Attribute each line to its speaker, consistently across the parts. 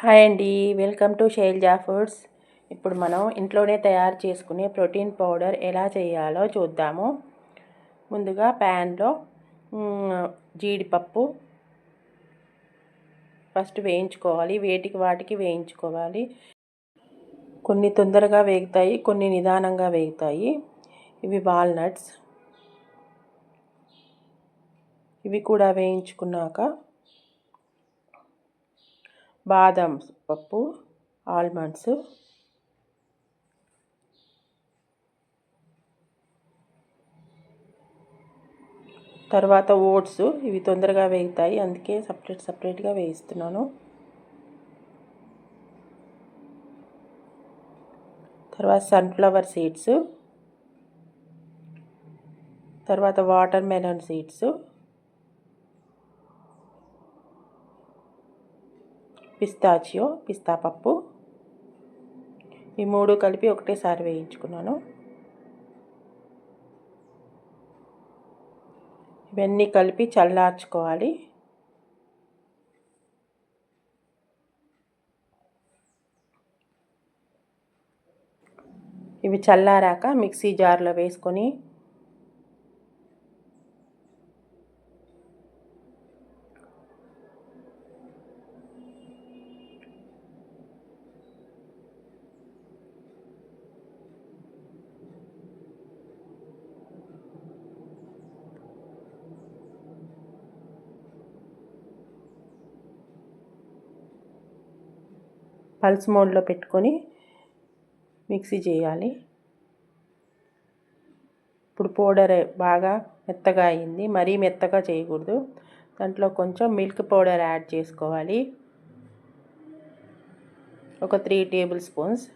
Speaker 1: Hi అండి, welcome to Shailaja foods. ఇప్పుడు మనం ఇంట్లోనే తయారు చేసుకునే ప్రోటీన్ పౌడర్ ఎలా చేయాలో చూద్దాము. ముందుగా ప్యాన్లో జీడిపప్పు ఫస్ట్ వేయించుకోవాలి. వాటికి వేయించుకోవాలి. కొన్ని తొందరగా వేగుతాయి, కొన్ని నిదానంగా వేగుతాయి. ఇవి వాల్నట్స్. ఇవి కూడా వేయించుకున్నాక బాదం పప్పు, ఆల్మండ్స్, తర్వాత ఓట్స్. ఇవి తొందరగా వేగుతాయి, అందుకే సపరేట్గా వేయిస్తున్నాను. తర్వాత సన్ఫ్లవర్ సీడ్స్, తర్వాత వాటర్ మెలన్ సీడ్స్, పిస్తా పప్పు. ఈ మూడు కలిపి ఒకటేసారి వేయించుకున్నాను. ఇవన్నీ కలిపి చల్లార్చుకోవాలి. ఇవి చల్లారాక మిక్సీ జార్లో వేసుకొని పల్స్ మోడ్లో పెట్టుకొని మిక్సీ చేయాలి. ఇప్పుడు పౌడర్ బాగా మెత్తగా అయింది, మరీ మెత్తగా చేయకూడదు. దాంట్లో కొంచెం మిల్క్ పౌడర్ యాడ్ చేసుకోవాలి, ఒక 3 టేబుల్ స్పూన్స్.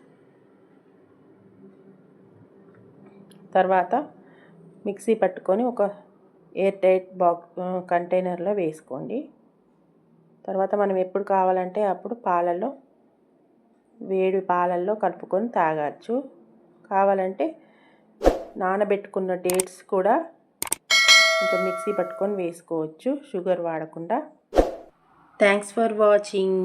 Speaker 1: తర్వాత మిక్సీ పట్టుకొని ఒక ఎయిర్ టైట్ కంటైనర్లో వేసుకోండి. తర్వాత మనం ఎప్పుడు కావాలంటే అప్పుడు వేడి పాలల్లో కలుపుకొని తాగచ్చు. కావాలంటే నానబెట్టుకున్న డేట్స్ కూడా కొంచెం మిక్సీ పట్టుకొని వేసుకోవచ్చు, షుగర్ వాడకుండా. Thanks for watching.